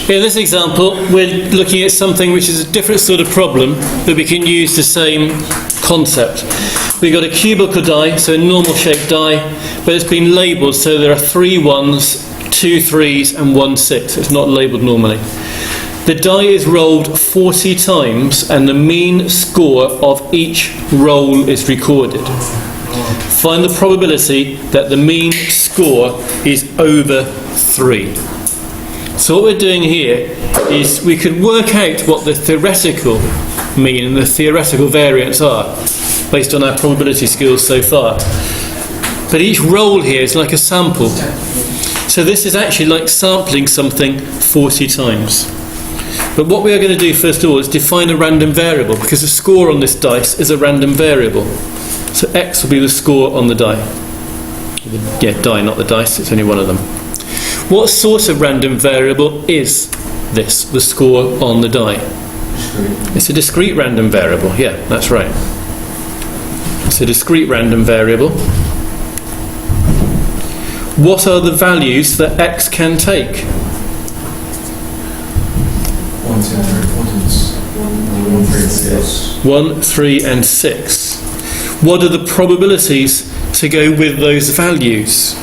In this example, we're looking at something which is a different sort of problem, but we can use the same concept. We've got a cubical die, so a normal shaped die, but it's been labelled, so there are 3 1s, 2 3s and 1 6. It's not labelled normally. The die is rolled 40 times and the mean score of each roll is recorded. Find the probability that the mean score is over 3. So what we're doing here is we could work out what the theoretical mean and the theoretical variance are based on our probability skills so far. But each roll here is like a sample. So this is actually like sampling something 40 times. But what we are going to do first of all is define a random variable, because the score on this dice is a random variable. So x will be the score on the die. Yeah, die, not the dice, it's only one of them. What sort of random variable is this, the score on the die? It's a discrete random variable, yeah, that's right. It's a discrete random variable. What are the values that x can take? 1, 3 and 6. What are the probabilities to go with those values?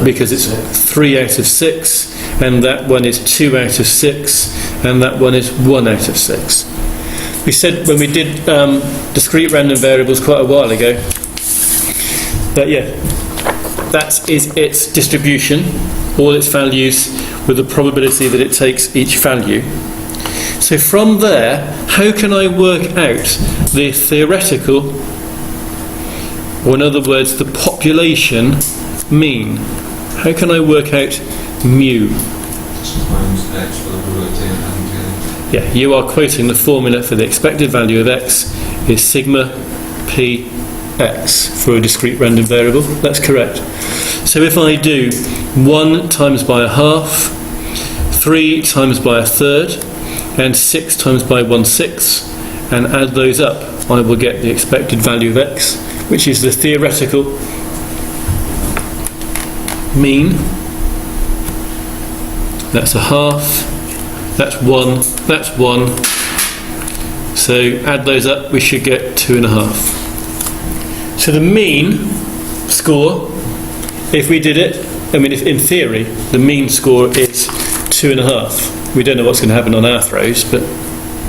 Because it's 3 out of 6, and that one is 2 out of 6, and that one is 1 out of 6. We said when we did discrete random variables quite a while ago that that is its distribution, all its values with the probability that it takes each value. So from there, how can I work out the theoretical, or in other words, the population mean? How can I work out mu? Yeah, you are quoting the formula for the expected value of x is sigma p x for a discrete random variable. That's correct. So if I do 1 times by a half, 3 times by a third, and 6 times by 1/6, and add those up, I will get the expected value of x, which is the theoretical mean. That's a half, that's 1, that's 1. So add those up, we should get 2.5. So the mean score, if we did it, if in theory, the mean score is 2.5. We don't know what's going to happen on our throws, but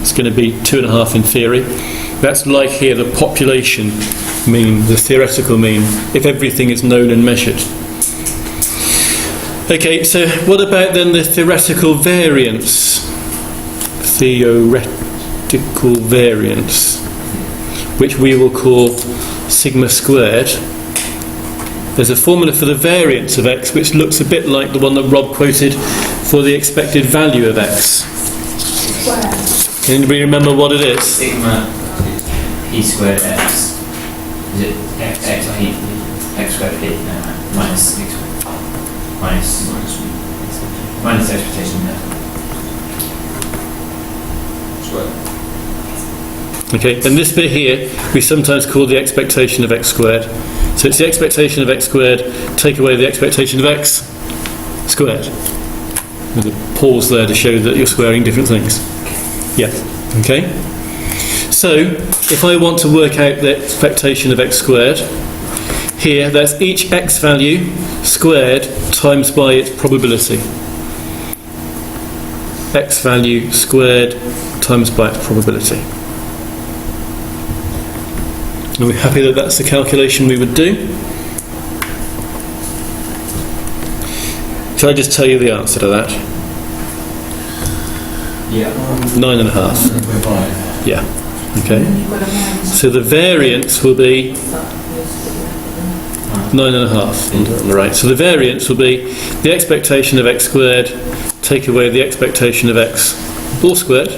it's going to be 2.5 in theory. That's like here the population mean, the theoretical mean, if everything is known and measured. Okay, so what about then the theoretical variance? Theoretical variance, which we will call sigma squared. There's a formula for the variance of x which looks a bit like the one that Rob quoted for the expected value of x. Can anybody remember what it is? Sigma p squared x. Is it x or p? X squared p? No, minus x minus expectation. Okay, and this bit here we sometimes call the expectation of x squared. So it's the expectation of x squared, take away the expectation of x squared. With a pause there to show that you're squaring different things. Yeah, okay. So if I want to work out the expectation of x squared, here that's each x value squared times by its probability. X value squared times by its probability. Are we happy that that's the calculation we would do? Shall I just tell you the answer to that? Yeah. 9.5. Yeah. Okay. So the variance will be 9.5 on the right. So the variance will be the expectation of x squared take away the expectation of x all squared.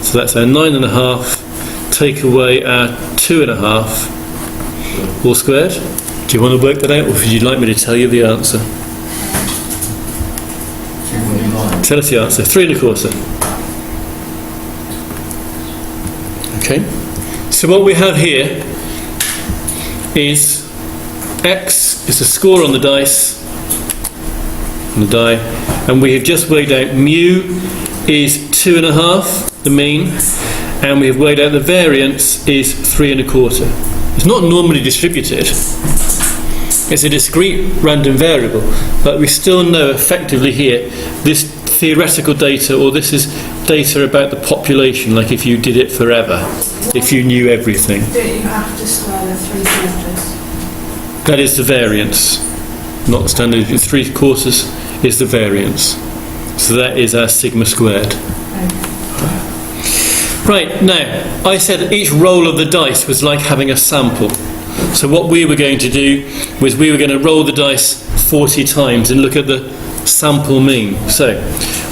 So that's our 9.5 take away our 2.5 all squared. Do you want to work that out, or would you like me to tell you the answer? Tell us the answer. 3.25. Okay. So what we have here is x is the score on the dice, on the die, and we have just worked out mu is 2.5, the mean, and we have worked out the variance is 3.25. It's not normally distributed. It's a discrete random variable, but we still know effectively here this theoretical data, or this is data about the population, like if you did it forever, if you knew everything. Don't you have to square the 3/4? That is the variance, not the standard. 3/4 is the variance. So that is our sigma squared. Right, now, I said that each roll of the dice was like having a sample. So what we were going to do was we were going to roll the dice 40 times and look at the sample mean. So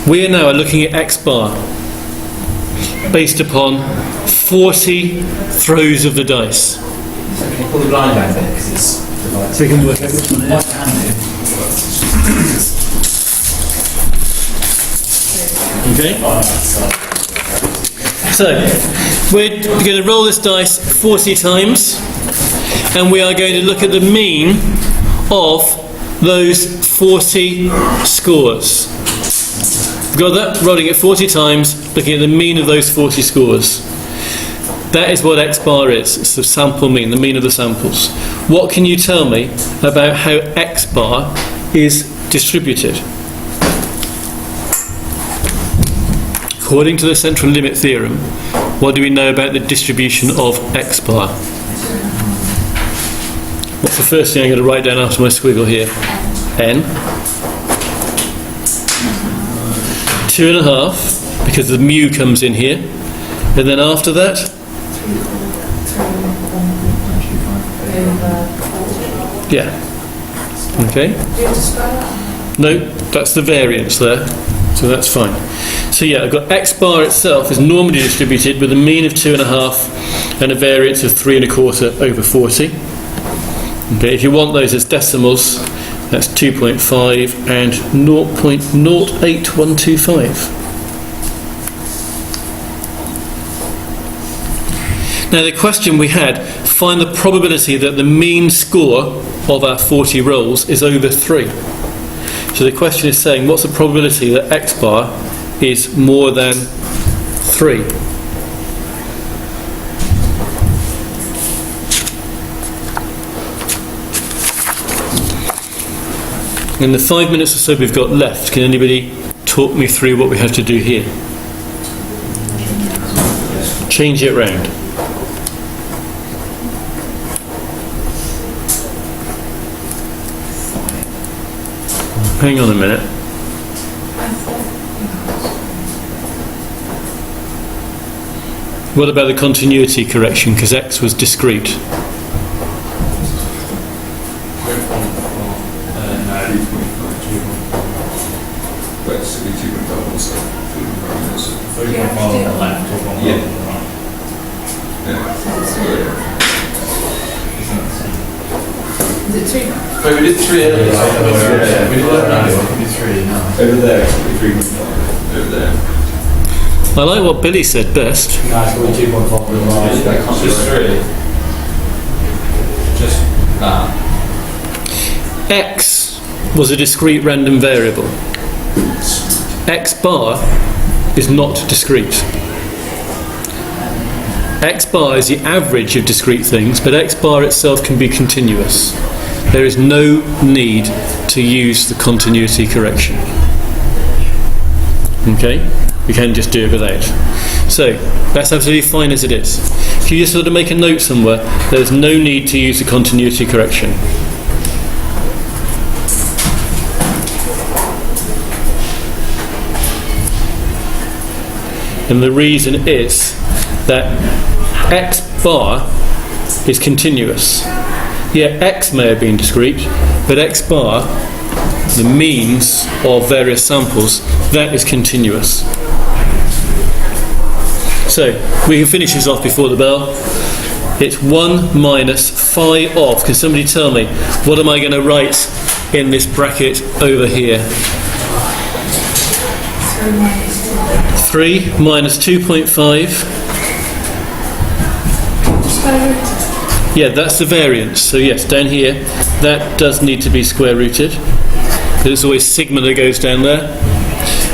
we now are looking at X bar based upon 40 throws of the dice. So can you pull the blind back a bit, because it's divided. So we can work out which one it is. Okay. So we're going to roll this dice 40 times, and we are going to look at the mean of those 40 scores. We've got that, rolling it 40 times, looking at the mean of those 40 scores. That is what X bar is. It's the sample mean, the mean of the samples. What can you tell me about how X bar is distributed? According to the central limit theorem, what do we know about the distribution of X bar? What's the first thing I'm going to write down after my squiggle here? N. 2.5, because the mu comes in here. And then after that? Yeah. Okay. No, that's the variance there. So that's fine. So yeah, I've got X bar itself is normally distributed with a mean of 2.5 and a variance of 3.25 over 40. Okay, if you want those as decimals, that's 2.5 and 0.08125. Now the question we had, find the probability that the mean score of our 40 rolls is over 3. So the question is saying, what's the probability that X bar is more than 3? In the 5 minutes or so we've got left, can anybody talk me through what we have to do here? Change it round. Hang on a minute. What about the continuity correction, because X was discrete? Is it 2? Wait, we did 3 earlier. Yeah, We did that now. We did 3 now. Over there, it's going to be 3.5. Over there. I like what Billy said best. No, it's going to be 2.5. Just 3. Just that. X was a discrete random variable. X bar is not discrete. X bar is the average of discrete things, but X bar itself can be continuous. There is no need to use the continuity correction. Okay? We can just do it without. So, that's absolutely fine as it is. If you just sort of make a note somewhere, there's no need to use the continuity correction. And the reason is that X bar is continuous. Yeah, X may have been discrete, but X bar, the means of various samples, that is continuous. So, we can finish this off before the bell. It's 1 minus phi of, can somebody tell me, what am I going to write in this bracket over here? 3 minus 2.5. Yeah, that's the variance. So yes, down here, that does need to be square rooted. There's always sigma that goes down there.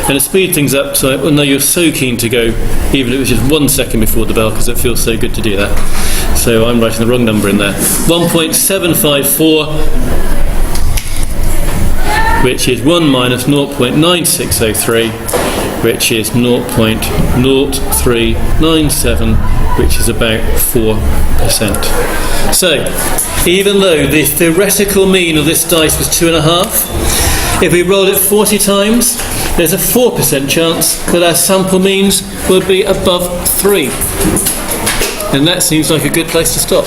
And to speed things up, so I know you're so keen to go, even if it was just 1 second before the bell, because it feels so good to do that. So I'm writing the wrong number in there. 1.754, which is 1 minus 0.9603, which is 0.0397, which is about 4%. So, even though the theoretical mean of this dice was 2.5, if we rolled it 40 times, there's a 4% chance that our sample means would be above 3. And that seems like a good place to stop.